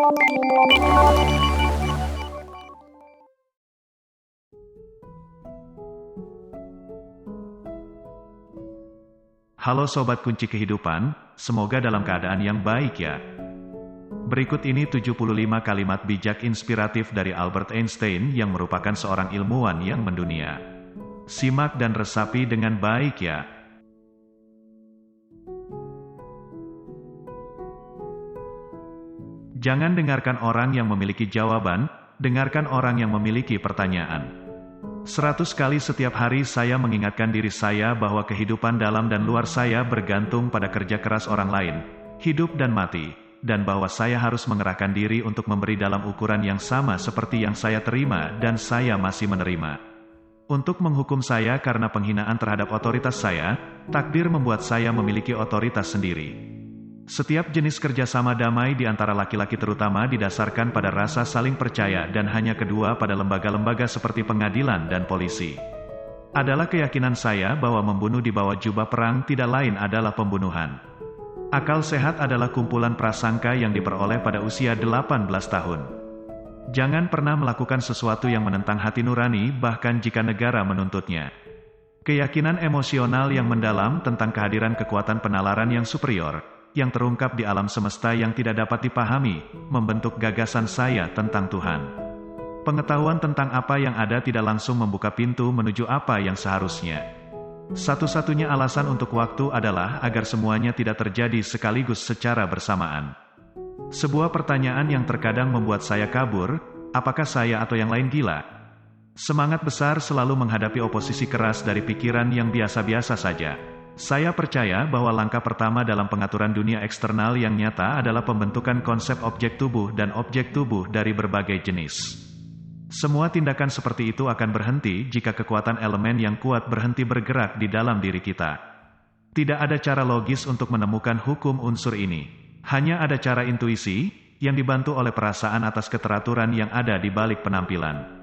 Halo Sobat Kunci Kehidupan, semoga dalam keadaan yang baik ya. Berikut ini 75 kalimat bijak inspiratif dari Albert Einstein yang merupakan seorang ilmuwan yang mendunia. Simak dan resapi dengan baik ya. Jangan dengarkan orang yang memiliki jawaban, dengarkan orang yang memiliki pertanyaan. 100 kali setiap hari saya mengingatkan diri saya bahwa kehidupan dalam dan luar saya bergantung pada kerja keras orang lain, hidup dan mati, dan bahwa saya harus mengerahkan diri untuk memberi dalam ukuran yang sama seperti yang saya terima dan saya masih menerima. Untuk menghukum saya karena penghinaan terhadap otoritas saya, takdir membuat saya memiliki otoritas sendiri. Setiap jenis kerjasama damai di antara laki-laki terutama didasarkan pada rasa saling percaya dan hanya kedua pada lembaga-lembaga seperti pengadilan dan polisi. Adalah keyakinan saya bahwa membunuh di bawah jubah perang tidak lain adalah pembunuhan. Akal sehat adalah kumpulan prasangka yang diperoleh pada usia 18 tahun. Jangan pernah melakukan sesuatu yang menentang hati nurani bahkan jika negara menuntutnya. Keyakinan emosional yang mendalam tentang kehadiran kekuatan penalaran yang superior, yang terungkap di alam semesta yang tidak dapat dipahami, membentuk gagasan saya tentang Tuhan. Pengetahuan tentang apa yang ada tidak langsung membuka pintu menuju apa yang seharusnya. Satu-satunya alasan untuk waktu adalah agar semuanya tidak terjadi sekaligus secara bersamaan. Sebuah pertanyaan yang terkadang membuat saya kabur, apakah saya atau yang lain gila? Semangat besar selalu menghadapi oposisi keras dari pikiran yang biasa-biasa saja. Saya percaya bahwa langkah pertama dalam pengaturan dunia eksternal yang nyata adalah pembentukan konsep objek tubuh dan objek tubuh dari berbagai jenis. Semua tindakan seperti itu akan berhenti jika kekuatan elemen yang kuat berhenti bergerak di dalam diri kita. Tidak ada cara logis untuk menemukan hukum unsur ini. Hanya ada cara intuisi, yang dibantu oleh perasaan atas keteraturan yang ada di balik penampilan.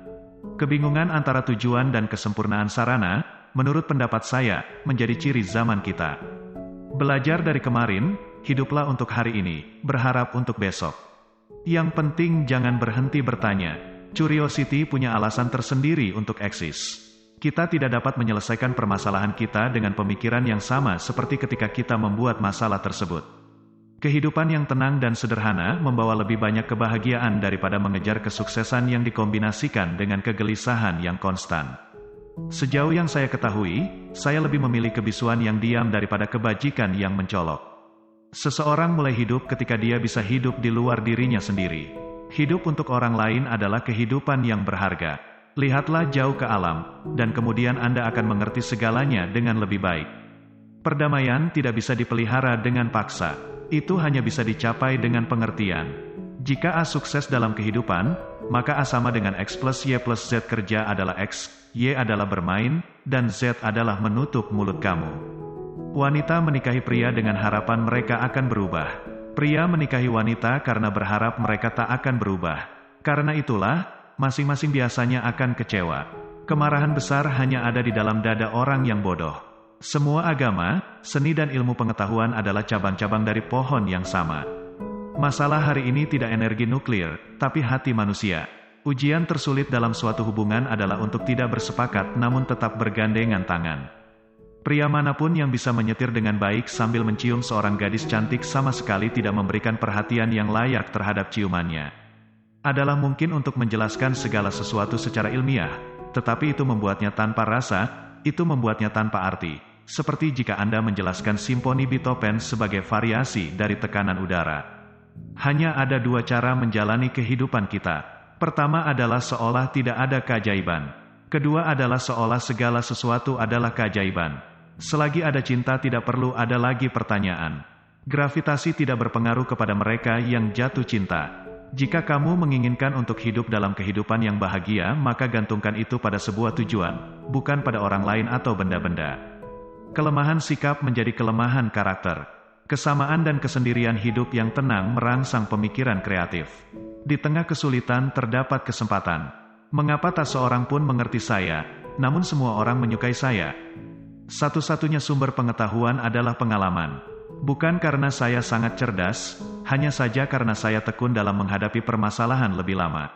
Kebingungan antara tujuan dan kesempurnaan sarana, menurut pendapat saya, menjadi ciri zaman kita. Belajar dari kemarin, hiduplah untuk hari ini, berharap untuk besok. Yang penting jangan berhenti bertanya. Curiosity punya alasan tersendiri untuk eksis. Kita tidak dapat menyelesaikan permasalahan kita dengan pemikiran yang sama seperti ketika kita membuat masalah tersebut. Kehidupan yang tenang dan sederhana membawa lebih banyak kebahagiaan daripada mengejar kesuksesan yang dikombinasikan dengan kegelisahan yang konstan. Sejauh yang saya ketahui, saya lebih memilih kebisuan yang diam daripada kebajikan yang mencolok. Seseorang mulai hidup ketika dia bisa hidup di luar dirinya sendiri. Hidup untuk orang lain adalah kehidupan yang berharga. Lihatlah jauh ke alam, dan kemudian Anda akan mengerti segalanya dengan lebih baik. Perdamaian tidak bisa dipelihara dengan paksa. Itu hanya bisa dicapai dengan pengertian. Jika A sukses dalam kehidupan, maka A sama dengan X plus Y plus Z. Kerja adalah X, Y adalah bermain, dan Z adalah menutup mulut kamu. Wanita menikahi pria dengan harapan mereka akan berubah. Pria menikahi wanita karena berharap mereka tak akan berubah. Karena itulah, masing-masing biasanya akan kecewa. Kemarahan besar hanya ada di dalam dada orang yang bodoh. Semua agama, seni dan ilmu pengetahuan adalah cabang-cabang dari pohon yang sama. Masalah hari ini tidak energi nuklir, tapi hati manusia. Ujian tersulit dalam suatu hubungan adalah untuk tidak bersepakat namun tetap bergandengan tangan. Pria manapun yang bisa menyetir dengan baik sambil mencium seorang gadis cantik sama sekali tidak memberikan perhatian yang layak terhadap ciumannya. Adalah mungkin untuk menjelaskan segala sesuatu secara ilmiah, tetapi itu membuatnya tanpa rasa, itu membuatnya tanpa arti. Seperti jika Anda menjelaskan simfoni Beethoven sebagai variasi dari tekanan udara. Hanya ada dua cara menjalani kehidupan kita. Pertama adalah seolah tidak ada keajaiban. Kedua adalah seolah segala sesuatu adalah keajaiban. Selagi ada cinta tidak perlu ada lagi pertanyaan. Gravitasi tidak berpengaruh kepada mereka yang jatuh cinta. Jika kamu menginginkan untuk hidup dalam kehidupan yang bahagia, maka gantungkan itu pada sebuah tujuan, bukan pada orang lain atau benda-benda. Kelemahan sikap menjadi kelemahan karakter. Kesamaan dan kesendirian hidup yang tenang merangsang pemikiran kreatif. Di tengah kesulitan terdapat kesempatan. Mengapa tak seorang pun mengerti saya, namun semua orang menyukai saya? Satu-satunya sumber pengetahuan adalah pengalaman. Bukan karena saya sangat cerdas, hanya saja karena saya tekun dalam menghadapi permasalahan lebih lama.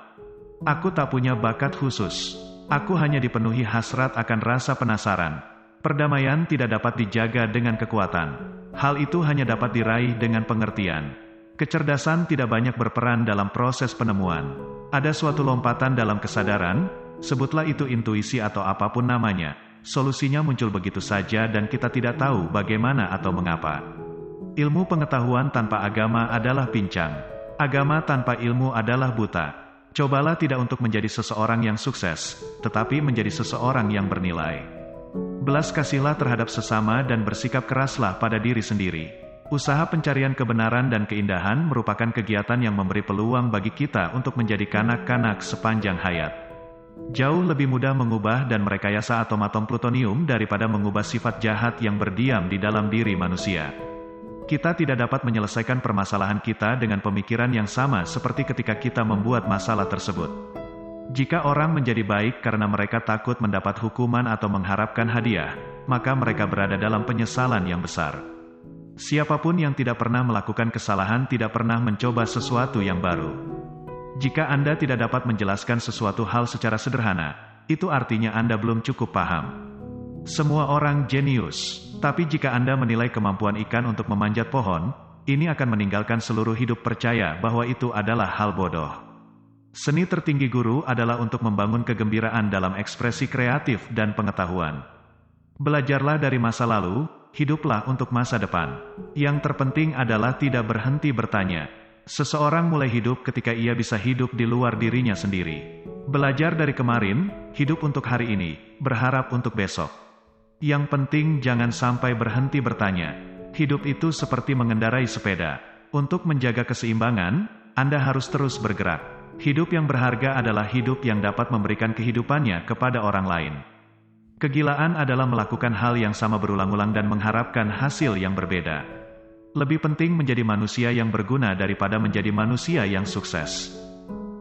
Aku tak punya bakat khusus. Aku hanya dipenuhi hasrat akan rasa penasaran. Perdamaian tidak dapat dijaga dengan kekuatan. Hal itu hanya dapat diraih dengan pengertian. Kecerdasan tidak banyak berperan dalam proses penemuan. Ada suatu lompatan dalam kesadaran, sebutlah itu intuisi atau apapun namanya. Solusinya muncul begitu saja dan kita tidak tahu bagaimana atau mengapa. Ilmu pengetahuan tanpa agama adalah pincang. Agama tanpa ilmu adalah buta. Cobalah tidak untuk menjadi seseorang yang sukses, tetapi menjadi seseorang yang bernilai. Belas kasihlah terhadap sesama dan bersikap keraslah pada diri sendiri. Usaha pencarian kebenaran dan keindahan merupakan kegiatan yang memberi peluang bagi kita untuk menjadi kanak-kanak sepanjang hayat. Jauh lebih mudah mengubah dan merekayasa atom-atom plutonium daripada mengubah sifat jahat yang berdiam di dalam diri manusia. Kita tidak dapat menyelesaikan permasalahan kita dengan pemikiran yang sama seperti ketika kita membuat masalah tersebut. Jika orang menjadi baik karena mereka takut mendapat hukuman atau mengharapkan hadiah, maka mereka berada dalam penyesalan yang besar. Siapapun yang tidak pernah melakukan kesalahan tidak pernah mencoba sesuatu yang baru. Jika Anda tidak dapat menjelaskan sesuatu hal secara sederhana, itu artinya Anda belum cukup paham. Semua orang jenius, tapi jika Anda menilai kemampuan ikan untuk memanjat pohon, ini akan meninggalkan seluruh hidup percaya bahwa itu adalah hal bodoh. Seni tertinggi guru adalah untuk membangun kegembiraan dalam ekspresi kreatif dan pengetahuan. Belajarlah dari masa lalu, hiduplah untuk masa depan. Yang terpenting adalah tidak berhenti bertanya. Seseorang mulai hidup ketika ia bisa hidup di luar dirinya sendiri. Belajar dari kemarin, hidup untuk hari ini, berharap untuk besok. Yang penting jangan sampai berhenti bertanya. Hidup itu seperti mengendarai sepeda. Untuk menjaga keseimbangan, Anda harus terus bergerak. Hidup yang berharga adalah hidup yang dapat memberikan kehidupannya kepada orang lain. Kegilaan adalah melakukan hal yang sama berulang-ulang dan mengharapkan hasil yang berbeda. Lebih penting menjadi manusia yang berguna daripada menjadi manusia yang sukses.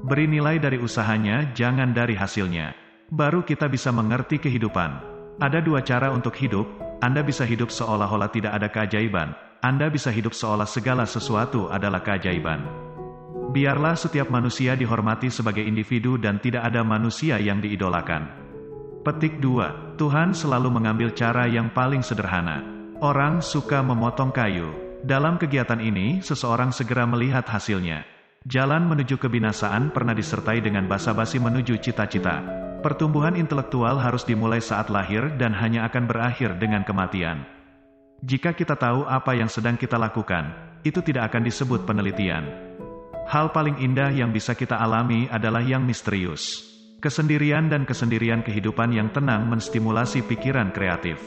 Beri nilai dari usahanya, jangan dari hasilnya. Baru kita bisa mengerti kehidupan. Ada dua cara untuk hidup. Anda bisa hidup seolah-olah tidak ada keajaiban. Anda bisa hidup seolah segala sesuatu adalah keajaiban. Biarlah setiap manusia dihormati sebagai individu dan tidak ada manusia yang diidolakan. Petik 2. Tuhan selalu mengambil cara yang paling sederhana. Orang suka memotong kayu. Dalam kegiatan ini, seseorang segera melihat hasilnya. Jalan menuju kebinasaan pernah disertai dengan basa-basi menuju cita-cita. Pertumbuhan intelektual harus dimulai saat lahir dan hanya akan berakhir dengan kematian. Jika kita tahu apa yang sedang kita lakukan, itu tidak akan disebut penelitian. Hal paling indah yang bisa kita alami adalah yang misterius. Kesendirian dan kesendirian kehidupan yang tenang menstimulasi pikiran kreatif.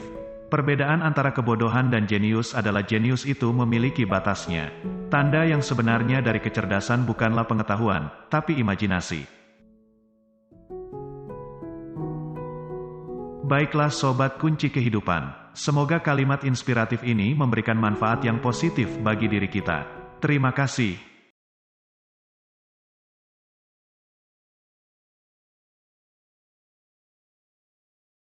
Perbedaan antara kebodohan dan jenius adalah jenius itu memiliki batasnya. Tanda yang sebenarnya dari kecerdasan bukanlah pengetahuan, tapi imajinasi. Baiklah sobat kunci kehidupan, semoga kalimat inspiratif ini memberikan manfaat yang positif bagi diri kita. Terima kasih.